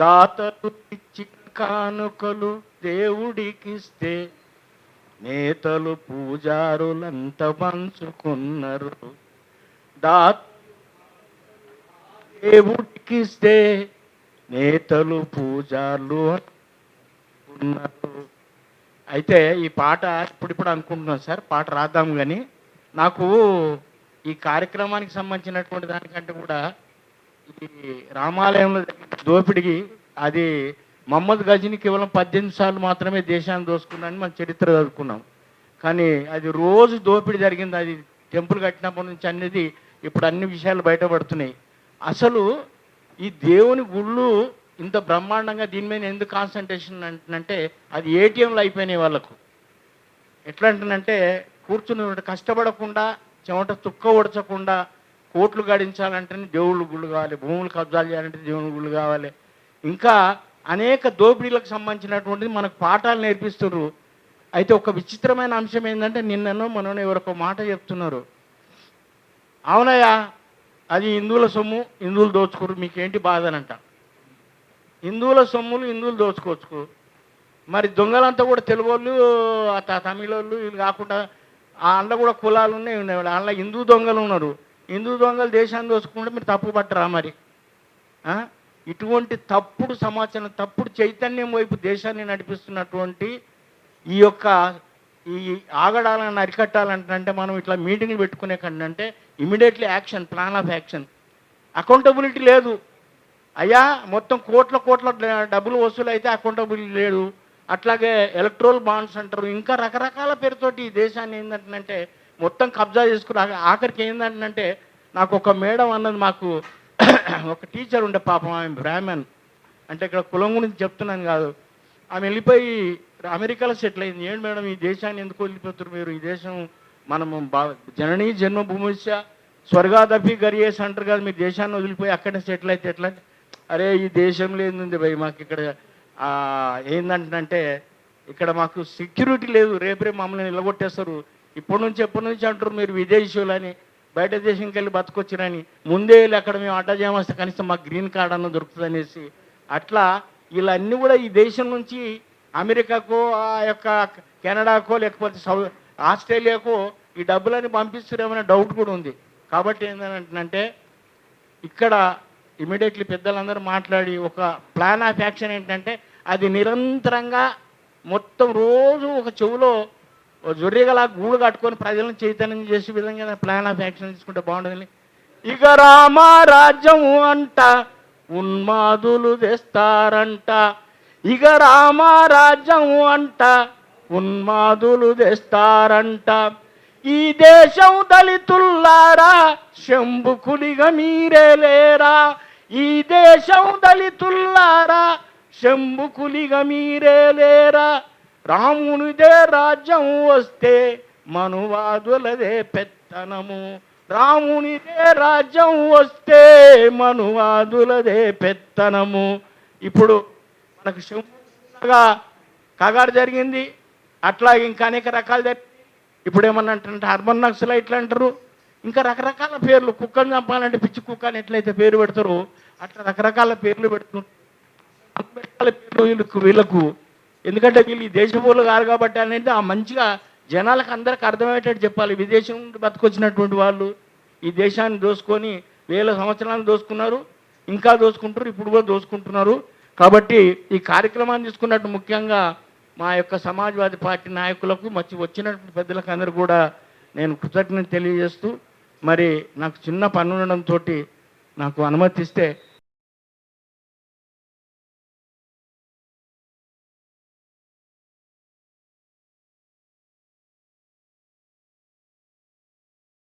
తాతలు ఇచ్చిన కానుకలు దేవుడికిస్తే నేతలు పూజారులంత పంచుకున్నారు. దేవుడికిస్తే నేతలు పూజారులు ఉన్నారు. అయితే ఈ పాట ఇప్పుడు అనుకుంటున్నాను సార్, పాట రాద్దాం. కానీ నాకు ఈ కార్యక్రమానికి సంబంధించినటువంటి దానికంటే కూడా ఈ రామాలయంలో దోపిడికి అది మహమ్మద్ గజని కేవలం 18 సార్లు మాత్రమే దేశాన్ని దోసుకున్నాడని మనం చరిత్ర చదువుకున్నాం. కానీ అది రోజు దోపిడీ జరిగింది. అది టెంపుల్ కట్టినప్పటి నుంచి అనేది ఇప్పుడు అన్ని విషయాలు బయటపడుతున్నాయి. అసలు ఈ దేవుని గుళ్ళు ఇంత బ్రహ్మాండంగా దీని మీద ఎందుకు కాన్సన్ట్రేషన్ అంటున్నంటే అది ఏటీఎంలు అయిపోయినాయి వాళ్ళకు. ఎట్లా అంటున్నంటే కూర్చుని కష్టపడకుండా చెమట తుక్క ఒడచకుండా కోట్లు గడించాలంటేనే దేవుళ్ళు గుళ్ళు కావాలి, భూములు కబ్జాలు చేయాలంటే దేవుని గుళ్ళు కావాలి, ఇంకా అనేక దోపిడీలకు సంబంధించినటువంటిది మనకు పాఠాలు నేర్పిస్తున్నారు. అయితే ఒక విచిత్రమైన అంశం ఏంటంటే నిన్ననో మనోనో ఎవరొక మాట చెప్తున్నారు, అవునయ్యా అది హిందువుల సొమ్ము, హిందువులు దోచుకోరు, మీకేంటి బాధ అనంట. హిందువుల సొమ్ములు హిందువులు దోచుకోవచ్చు, మరి దొంగలంతా కూడా తెలుగు వాళ్ళు, తమిళ వాళ్ళు, వీళ్ళు కాకుండా అందులో కూడా కులాలు ఉన్నాయి. అందులో హిందూ దొంగలు ఉన్నారు. హిందూ దొంగలు దేశాన్ని దోచుకుంటే మీరు తప్పు పట్టరా మరి? ఇటువంటి తప్పుడు సమాచారం, తప్పుడు చైతన్యం వైపు దేశాన్ని నడిపిస్తున్నటువంటి ఈ యొక్క ఈ ఆగడాలను అరికట్టాలంటే మనం ఇట్లా మీటింగ్లు పెట్టుకునే కంటే immediately action, plan of action. Accountability లేదు అయ్యా. మొత్తం కోట్ల డబ్బులు వసూలు అయితే అకౌంటబిలిటీ లేదు. అట్లాగే ఎలక్ట్రల్ బాండ్స్ అంటారు, ఇంకా రకరకాల పేరుతోటి ఈ దేశాన్ని ఏంటంటే మొత్తం కబ్జా చేసుకుని ఆఖరికి ఏంటంటే నాకు ఒక మేడం అన్నది, మాకు ఒక టీచర్ ఉండే పాపం, ఆమె బ్రాహ్మణ్, అంటే ఇక్కడ కులం గురించి చెప్తున్నాను కాదు, ఆమె వెళ్ళిపోయి అమెరికాలో సెటిల్ అయింది. ఏంటి మేడం ఈ దేశాన్ని ఎందుకు వదిలిపోతున్నారు మీరు? ఈ దేశం మనము జననీ జన్మభూమిష్య స్వర్గాదపి గరియేసి అంటారు కదా, మీరు దేశాన్ని వదిలిపోయి అక్కడే సెటిల్ అయితే ఎట్లా? అరే ఈ దేశంలో ఏంది భయ్, మాకు ఇక్కడ ఏంటంటే ఇక్కడ మాకు సెక్యూరిటీ లేదు, రేపు మమ్మల్ని నిలగొట్టేస్తారు, ఎప్పటి నుంచి అంటారు మీరు విదేశీయులని, బయట దేశంకి వెళ్ళి బతకొచ్చిరని, ముందే వెళ్ళి అక్కడ మేము అడ్డా చేయమస్తే కనీసం మాకు గ్రీన్ కార్డ్ అన్న దొరుకుతుంది అనేసి, అట్లా వీళ్ళన్నీ కూడా ఈ దేశం నుంచి అమెరికాకో, ఆ యొక్క కెనడాకో, లేకపోతే ఆస్ట్రేలియాకో ఈ డబ్బులని పంపిస్తారేమనే డౌట్ కూడా ఉంది. కాబట్టి ఏంటంటే ఇక్కడ ఇమీడియట్లీ పెద్దలందరూ మాట్లాడి ఒక ప్లాన్ ఆఫ్ యాక్షన్ ఏంటంటే అది నిరంతరంగా మొత్తం రోజు ఒక చెవులో జొర్రిగలా గూడు కట్టుకొని ప్రజలను చైతన్యం చేసే విధంగా ప్లాన్ ఆఫ్ యాక్షన్ తీసుకుంటే బాగుంటుంది. ఇక రామరాజ్యం అంట ఉన్మాదులు తెస్తారంట, ఇక రామరాజ్యం అంట ఉన్మాదులు తెస్తారంట, ఈ దేశం దళితుల్లారా శంభుకులిగా మీరే లేరా, ఈ దేశం దళితుల్లారా శంభుకులిగా మీరే లేరా, రామునిదే రాజ్యం వస్తే మనువాదులదే పెత్తనము, రామునిదే రాజ్యం వస్తే మనువాదులదే పెత్తనము. ఇప్పుడు మనకు శంభుగా కగారు జరిగింది, అట్లా ఇంకా అనేక రకాలు జరిగింది. ఇప్పుడు ఏమన్నా అంటే అర్బన్ నక్సలైట్లు అంటారు, ఇంకా రకరకాల పేర్లు, కుక్కను చంపాలంటే పిచ్చి కుక్క అని ఎట్లయితే పేరు పెడతారు అట్లా రకరకాల పేర్లు పెడుతున్నారు. వీళ్ళకు ఎందుకంటే వీళ్ళు ఈ దేశపోలు కాదు కాబట్టి అనేది ఆ మంచిగా జనాలకు అందరికి అర్థమయ్యేటట్టు చెప్పాలి. విదేశం నుండి బతుకొచ్చినటువంటి వాళ్ళు ఈ దేశాన్ని దోసుకొని 1000 సంవత్సరాలు దోసుకున్నారు, ఇంకా దోసుకుంటారు, ఇప్పుడు కూడా దోసుకుంటున్నారు. కాబట్టి ఈ కార్యక్రమాన్ని తీసుకున్నట్టు ముఖ్యంగా మా యొక్క సమాజ్వాదీ పార్టీ నాయకులకు వచ్చినటువంటి పెద్దలకు అందరూ కూడా నేను కృతజ్ఞత తెలియజేస్తూ, మరి నాకు చిన్న పని ఉండడంతో నాకు అనుమతిస్తే